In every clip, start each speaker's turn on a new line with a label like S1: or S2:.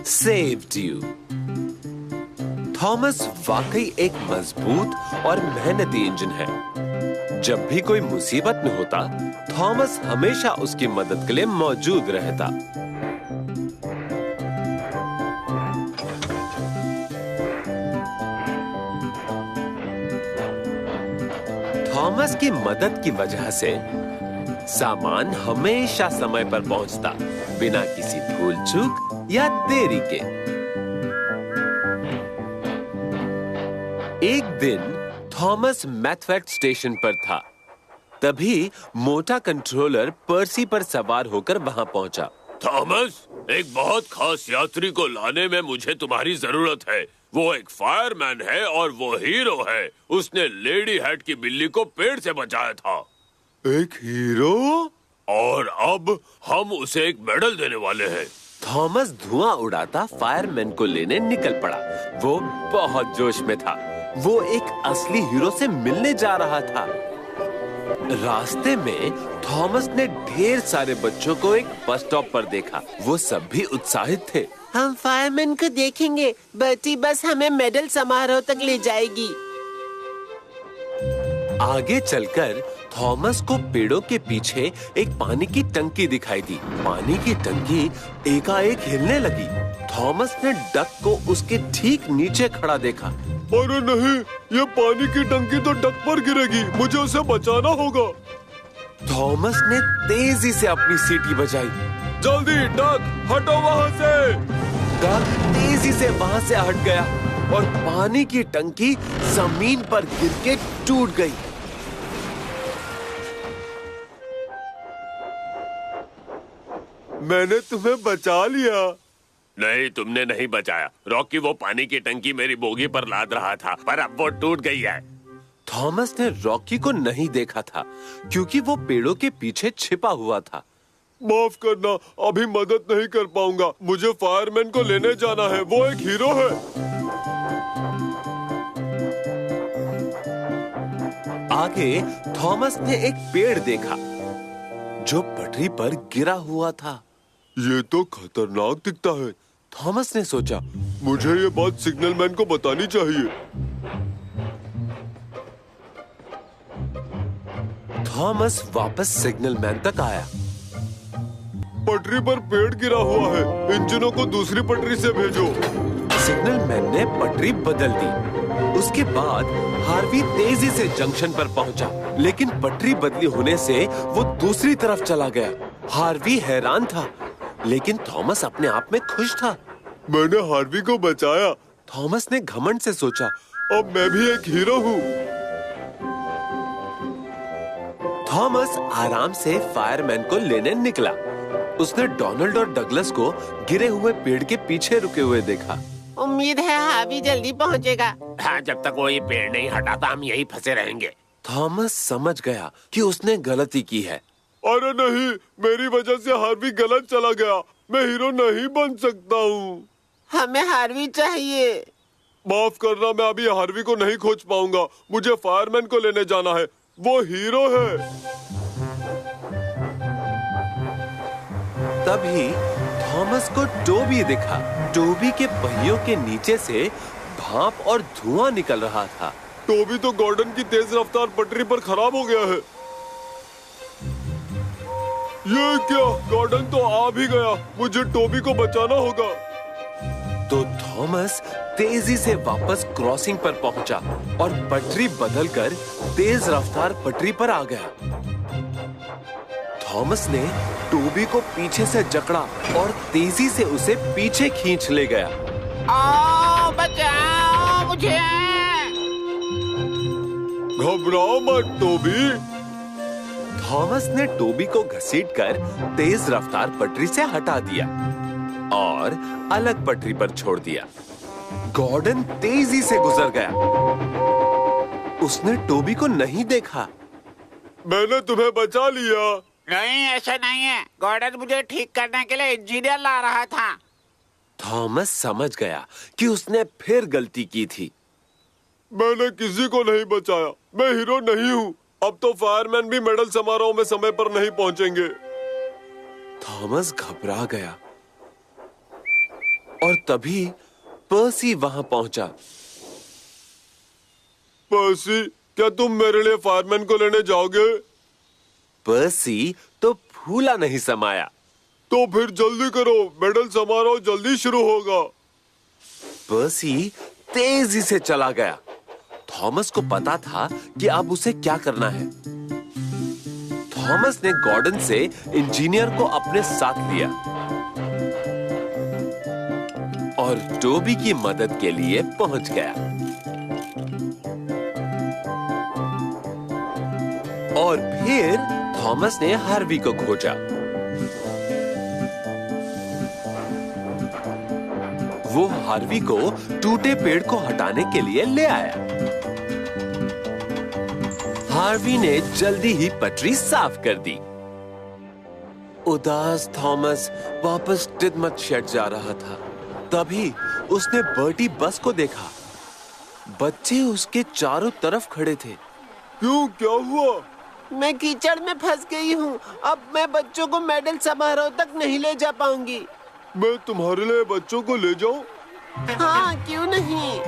S1: saved you. Thomas वाकई एक मजबूत और मेहनती इंजन है। जब भी कोई मुसीबत में होता, थॉमस हमेशा उसकी मदद के लिए मौजूद रहता। थॉमस की मदद की वजह से सामान हमेशा समय पर पहुंचता, बिना किसी भूल चूक या देरी के। एक दिन थॉमस मैथफैक्ट स्टेशन पर था। तभी मोटा कंट्रोलर पर्सी पर सवार होकर वहां पहुंचा।
S2: थॉमस, एक बहुत खास यात्री को लाने में मुझे तुम्हारी जरूरत है। वो एक फायरमैन है और वो हीरो है। उसने लेडी हैट की बिल्ली को पेड़ से बचाया था।
S3: एक हीरो?
S2: और अब हम उसे एक मेडल देने वाले हैं।
S1: थॉमस धुआं उड़ाता फायरमैन को लेने निकल पड़ा। वो बहुत जोश में था। वो एक असली हीरो से मिलने जा रहा था। रास्ते में थॉमस ने ढेर सारे बच्चों को एक बस स्टॉप पर देखा। वो सब भी उत्साहित थे।
S4: हम फायरमैन को देखेंगे। बर्टी बस हमें मेडल समारोह तक ले जाएगी।
S1: आगे चलकर थॉमस को पेड़ों के पीछे एक पानी की टंकी दिखाई दी। पानी की टंकी एकाएक हिलने लगी। थॉमस ने डक को उसके ठीक नीचे खड़ा देखा।
S3: अरे नहीं, ये पानी की टंकी तो डक पर गिरेगी। मुझे उसे बचाना होगा।
S1: थॉमस ने तेजी से अपनी सीटी बजाई।
S3: जल्दी डक, हटो वहाँ से।
S1: डक तेजी से वहाँ से हट गया और पानी की टंकी जमीन पर गिर के टूट गई।
S3: मैंने तुम्हें बचा लिया।
S2: नहीं, तुमने नहीं बचाया रॉकी। वो पानी की टंकी मेरी बोगी पर लाद रहा था, पर अब वो टूट गई है।
S1: थॉमस ने रॉकी को नहीं देखा था क्योंकि वो पेड़ों के पीछे छिपा हुआ था।
S3: माफ करना, अभी मदद नहीं कर पाऊंगा। मुझे फायरमैन को लेने जाना है। वो एक हीरो है।
S1: आगे थॉमस ने एक पेड़ देखा जो पटरी पर गिरा हुआ था।
S3: ये तो खतरनाक दिखता है।
S1: थॉमस ने सोचा,
S3: मुझे ये बात सिग्नल मैन को बतानी चाहिए।
S1: थॉमस वापस सिग्नल मैन तक आया।
S3: पटरी पर पेड़ गिरा हुआ है। इंजनों को दूसरी पटरी से भेजो।
S1: सिग्नल मैन ने पटरी बदल दी। उसके बाद हार्वी तेजी से जंक्शन पर पहुंचा, लेकिन पटरी बदली होने से वो दूसरी तरफ चला गया। हार्वी हैरान था, लेकिन थॉमस अपने आप में खुश था।
S3: मैंने हार्वी को बचाया।
S1: थॉमस ने घमंड से सोचा,
S3: अब मैं भी एक हीरो हूँ।
S1: थॉमस आराम से फायरमैन को लेने निकला। उसने डोनाल्ड और डगलस को गिरे हुए पेड़ के पीछे रुके हुए देखा।
S4: उम्मीद है हावी जल्दी पहुंचेगा।
S2: हाँ, जब तक वो ये पेड़ नहीं हटाता हम यही फंसे रहेंगे।
S1: थॉमस समझ गया कि उसने गलती की है।
S3: अरे नहीं, मेरी वजह से हार्वी गलत चला गया। मैं हीरो नहीं बन सकता हूँ।
S4: हमें हार्वी चाहिए।
S3: माफ करना, मैं अभी हार्वी को नहीं खोज पाऊंगा। मुझे फायरमैन को लेने जाना है। वो हीरो है।
S1: तभी थॉमस को टोबी दिखा। टोबी के पहियों के नीचे से भाप और धुआं निकल रहा था।
S3: टोबी तो गॉर्डन की तेज रफ्तार पटरी पर खराब हो गया है। ये क्या, गॉर्डन तो आ भी गया। मुझे टोबी को बचाना होगा।
S1: तो थॉमस तेजी से वापस क्रॉसिंग पर पहुंचा और पटरी बदलकर तेज रफ्तार पटरी पर आ गया। थॉमस ने टोबी को पीछे से जकड़ा और तेजी से उसे पीछे खींच ले गया।
S4: आओ, बचाओ मुझे।
S3: घबराओ मत टोबी।
S1: थॉमस ने टोबी को घसीटकर तेज रफ्तार पटरी से हटा दिया और अलग पटरी पर छोड़ दिया। गॉर्डन तेजी से गुजर गया। उसने टोबी को नहीं देखा।
S3: मैंने तुम्हें बचा लिया।
S4: नहीं, ऐसा नहीं है। गॉर्डन मुझे ठीक करने के लिए इंजीनियर ला रहा था।
S1: थॉमस समझ गया कि उसने फिर गलती की थी।
S3: मैंने किसी को नहीं बचाया। मैं हीरो नहीं हूँ। अब तो फायरमैन भी मेडल समारोह में समय पर नहीं पहुंचेंगे।
S1: थॉमस घबरा गया और तभी पर्सी वहां पहुंचा।
S3: पर्सी, क्या तुम मेरे लिए फायरमैन को लेने जाओगे?
S1: पर्सी तो फूला नहीं समाया।
S3: तो फिर जल्दी करो, मेडल समारोह जल्दी शुरू होगा।
S1: पर्सी तेजी से चला गया। थॉमस को पता था कि अब उसे क्या करना है। थॉमस ने गॉर्डन से इंजीनियर को अपने साथ लिया और टोबी की मदद के लिए पहुंच गया। और फिर थॉमस ने हार्वी को खोजा। वो हार्वी को टूटे पेड़ को हटाने के लिए ले आया। हार्वी ने जल्दी ही पटरी साफ कर दी। उदास थॉमस वापस टिडमथ शेड जा रहा था। तभी उसने बर्टी बस को देखा। बच्चे उसके चारों तरफ खड़े थे।
S3: क्यों, क्या हुआ?
S4: मैं कीचड़ में फंस गई हूँ। अब मैं बच्चों को मेडल समारोह तक नहीं ले जा पाऊंगी।
S3: मैं तुम्हारे लिए बच्चों को ले जाऊं?
S4: हाँ, क्यों नहीं।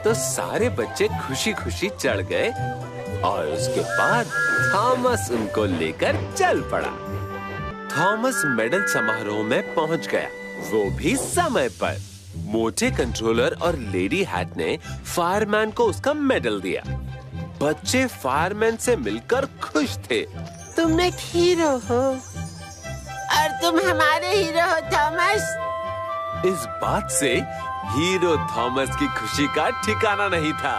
S1: तो सारे बच्चे खुशी खुशी चढ़ गए और उसके बाद थॉमस उनको लेकर चल पड़ा। थॉमस मेडल समारोह में पहुंच गया, वो भी समय पर। मोटे कंट्रोलर और लेडी हैट ने फायरमैन को उसका मेडल दिया। बच्चे फायरमैन से मिलकर खुश थे।
S4: तुम एक हीरो हो और तुम हमारे हीरो हो थॉमस।
S1: इस बात से हीरो थॉमस की खुशी का ठिकाना नहीं था।